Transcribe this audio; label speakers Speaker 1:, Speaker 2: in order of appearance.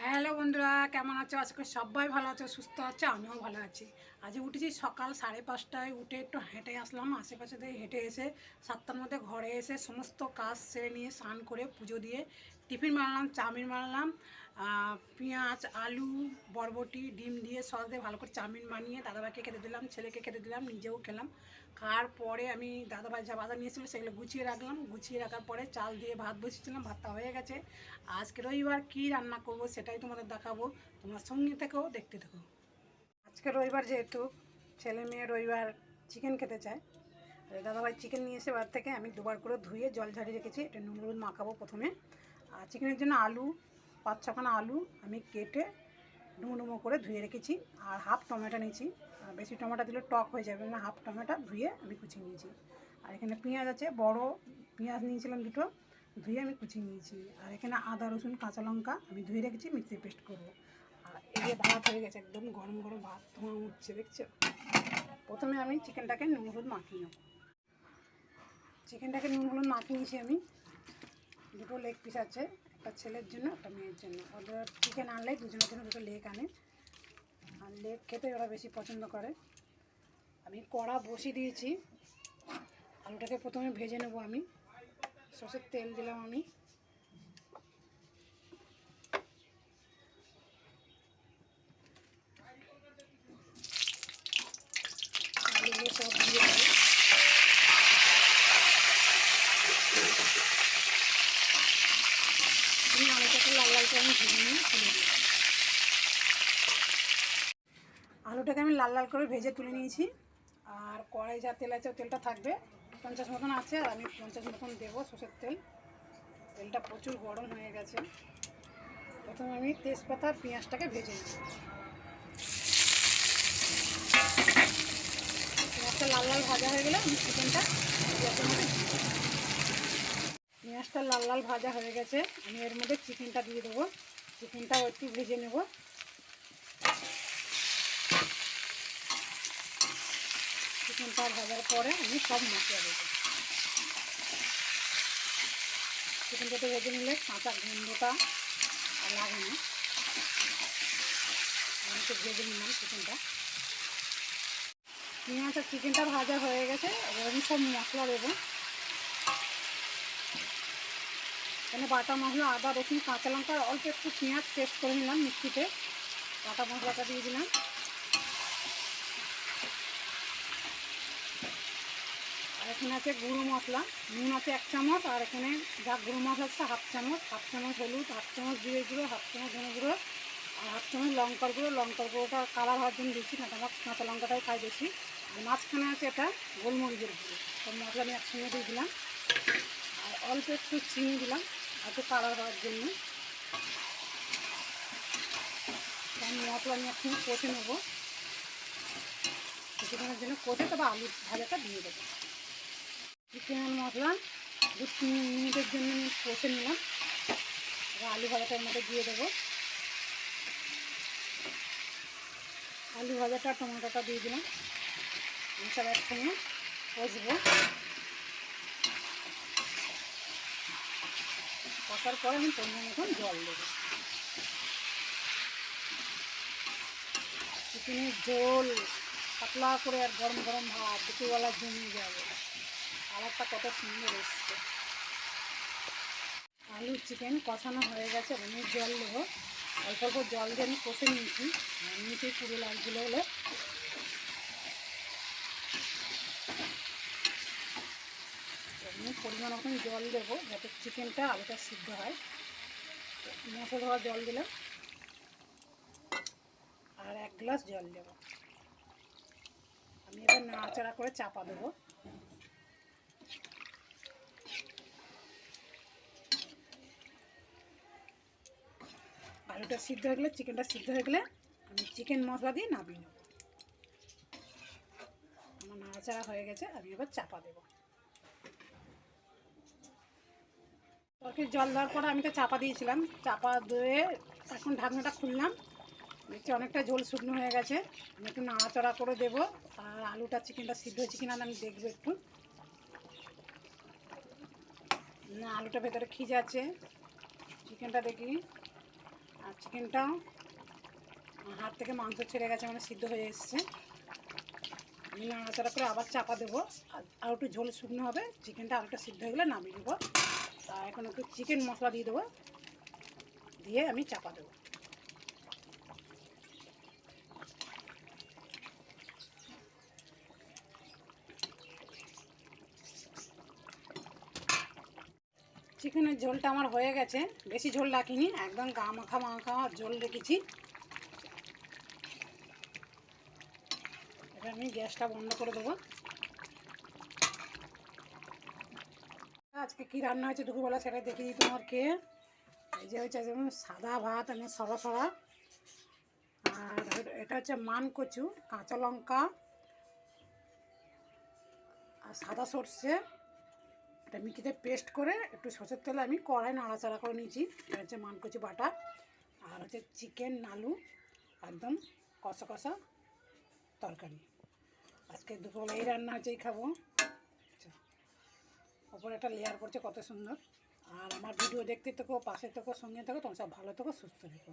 Speaker 1: Hello বন্ধুরা, কেমন আছো? আজকে সবাই ভালো আছো, সুস্থ আছো, আমিও ভালো আছি। আজ উঠেছি সকাল 5:30টায়, উঠে একটু হেঁটে আসলাম। আশেপাশে দিয়ে হেঁটে এসে 7টার মধ্যে ঘরে এসে সমস্ত কাজ সেরে নিয়ে স্নান করে পুজো দিয়ে টিফিন বানালাম, চাউমিন বানালাম। পেঁয়াজ, আলু, বরবটি, ডিম দিয়ে সস দিয়ে ভালো করে চাউমিন বানিয়ে দাদাভাইকে খেতে দিলাম, ছেলেকে খেতে দিলাম, নিজেও খেলাম। খাওয়ার পরে আমি দাদাভাই যা বাজার নিয়েছিল সেগুলো গুছিয়ে রাখলাম। গুছিয়ে রাখার পরে চাল দিয়ে ভাত বসিয়েছিলাম, ভাতটা হয়ে গেছে। আজকে রবিবার কী রান্না করব সেটাই তোমাদের দেখাবো, তোমার সঙ্গে থেকেও দেখতে থাকো। আজকে রবিবার যেহেতু ছেলে মেয়ে রবিবার চিকেন খেতে চায়, দাদাভাই চিকেন নিয়ে এসে বার থেকে আমি দুবার করে ধুয়ে জল ঝাড়িয়ে রেখেছি। এটা নুন হলুদ মাখাবো প্রথমে। আর চিকেনের জন্য আলু 5-6খানা আলু আমি কেটে ডুমো ডুমো করে ধুয়ে রেখেছি। আর হাফ টমেটো নিয়েছি, বেশি টমেটো দিলে টক হয়ে যাবে না, হাফ টমেটো ধুয়ে আমি কুচিয়ে নিয়েছি। আর এখানে পেঁয়াজ আছে, বড় পেঁয়াজ নিয়েছিলাম দুটো, ধুয়ে আমি কুচিয়ে নিয়েছি। আর এখানে আদা রসুন কাঁচা লঙ্কা আমি ধুয়ে রেখেছি, মিক্সি পেস্ট করবো। আর এই যে ভাত হয়ে গেছে, একদম গরম গরম ভাত ধোঁয়া উঠছে, দেখছো? প্রথমে আমি চিকেনটাকে নুন হলুদ মাখিয়ে নেব। চিকেনটাকে নুন হলুদ মাখিয়ে নিয়েছি আমি। দুটো লেগ পিস আছে, একটা ছেলের জন্য একটা মেয়ের জন্য। ওদের চিকেন আনলে দুজনের জন্য দুটো লেগ আনে, আর লেগ খেতে ওরা বেশি পছন্দ করে। আমি কড়া বসিয়ে দিয়েছি, আলুটাকে প্রথমে ভেজে নেব আমি। সর্ষের তেল দিলাম আমি, আলুগুলো সব দিয়ে দেবো। আমি আলুটাকে লাল লাল করে আমি ভেজে নিয়ে তুলে দিই। আলুটাকে আমি লাল লাল করে ভেজে তুলে নিয়েছি। আর কড়াই যা তেল আছে তেলটা থাকবে, 50 মতন আছে, আর আমি 50 মতন দেবো সর্ষের তেল। তেলটা প্রচুর গরম হয়ে গেছে। প্রথমে আমি তেজপাতা আর পেঁয়াজটাকে ভেজে নেব। পেঁয়াজটা লাল লাল ভাজা হয়ে গেলে আমি চিকেনটা পেঁয়াজটা লাল লাল ভাজা হয়ে গেছে, আমি এর মধ্যে চিকেনটা দিয়ে দেবো। চিকেনটাও একটু ভেজে নেব। চিকেনটা ভাজার পরে আমি সব মশলা দেবো। চিকেনটাতে ভেজে নিলে কাঁচা গন্ধটা আর লাগে না। আমি একটু ভেজে নিলাম চিকেনটা। পেঁয়াজ আর চিকেনটা ভাজা হয়ে গেছে, এবার আমি সব মশলা দেবো। এখানে বাটা মশলা আদা রসুন কাঁচা লঙ্কা, অল্প একটু পেঁয়াজ পেস্ট করে নিলাম মিক্সিতে, বাটা মশলাটা দিয়ে দিলাম। আর এখানে আছে গুঁড়ো মশলা, নুন আছে 1 চামচ, আর এখানে যা গুঁড়ো মশলা আছে হাফ চামচ হলুদ, হাফ চামচ জিরে গুঁড়ো, হাফ চামচ ধনে গুঁড়ো, আর হাফ চামচ লঙ্কার গুঁড়ো। লঙ্কার গুঁড়োটা কালার হওয়ার জন্য দিচ্ছি না, আমার কাঁচা লঙ্কাটাই খাই বেশি। আর মাঝখানে আছে এটা গোলমরিচের গুঁড়ো। সব মশলা আমি একসঙ্গে দিয়ে দিলাম। আর অল্প একটু চিনি দিলাম একটু কালার হওয়ার জন্য। মশলা আমি একসঙ্গে কষে নেবো, কিছুক্ষণের জন্য কষে তবে আলু ভাজাটা দিয়ে দেবো। চিকেন মশলা 2-3 মিনিটের জন্য আমি কষে নিলাম। এবার আলু ভাজাটার মধ্যে দিয়ে দেবো। আলু ভাজাটা টমেটোটা দিয়ে দিলাম, আমি সব একসঙ্গে কষবো। কষার পরে আমি পরিমাণ মতন জল দেবো। চিকেনের ঝোল পাতলা করে আর গরম গরম ভাত দুপুরবেলা জমিয়ে যাবে। কালারটা কত সুন্দর এসছে। আলু চিকেন কষানো হয়ে গেছে, আমি জল দেবো। অল্প অল্প জল দিয়ে আমি কষে নিয়েছি, নিচে পুরো লাগছিলো হলে। আমি পরিমাণ মতন জল দেবো যাতে চিকেনটা আলুটা সিদ্ধ হয়। মশলা ধোয়া জল দিলাম, আর 1 গ্লাস জল দেবো। আমি এবার নাড়াচাড়া করে চাপা দেবো। আলুটা সিদ্ধ হয়ে গেলে, চিকেনটা সিদ্ধ হয়ে গেলে আমি চিকেন মশলা দিয়ে নামিয়ে নেব। আমার নাড়াচাড়া হয়ে গেছে, আমি এবার চাপা দেবো। তরকারির জল দেওয়ার পরে আমি তো চাপা দিয়েছিলাম, চাপা দিয়ে এখন ঢাকনাটা খুললাম। দেখছি অনেকটা ঝোল শুকনো হয়ে গেছে, আমি একটু নাড়াচাড়া করে দেবো। আর আলুটা চিকেনটা সিদ্ধ হয়েছে কিনা আমি দেখবো একটু। না, আলুটা ভেতরে খিজ আছে, চিকেনটা দেখি। আচ্ছা, চিকেনটা হাত থেকে মাংস ছেড়ে গেছে, মানে সিদ্ধ হয়ে এসছে। আমি নাড়াচাড়া করে আবার চাপা দেবো, আর একটু ঝোল শুকনো হবে, চিকেনটা আরেকটা সিদ্ধ হয়ে গেলে নামিয়ে দেবো। আর এখন একটু চিকেন মশলা দিয়ে দেবো, দিয়ে আমি চাপা দেবো। চিকেনের ঝোলটা আমার হয়ে গেছে, বেশি ঝোল রাখিনি, একদম গা মাখা মাখা ঝোল রেখেছি। এবার আমি গ্যাসটা বন্ধ করে দেবো। আজকে কি রান্না হয়েছে দুপুরবেলা সেটা দেখিয়ে দিই তোমাকে। এই যে হচ্ছে যেমন সাদা ভাত, আমি সরা সরা, আর এটা হচ্ছে মান কচু, কাঁচা লঙ্কা আর সাদা সর্ষে, এটা মিক্সিতে পেস্ট করে একটু সরষের তেলে আমি কড়াই নাড়াচাড়া করে নিয়েছি। এটা হচ্ছে মান কচু বাটা, আর হচ্ছে চিকেন আলু একদম কষা কষা তরকারি। আজকে দুপুরবেলা এই রান্না হচ্ছে, এই খাবো। ওপরে একটা লেয়ার পড়ছে কত সুন্দর। আর আমার ভিডিও দেখতে থেকো, পাশে থেকো, সঙ্গে থেকো, তোমার সব ভালো থেকো, সুস্থ থেকো।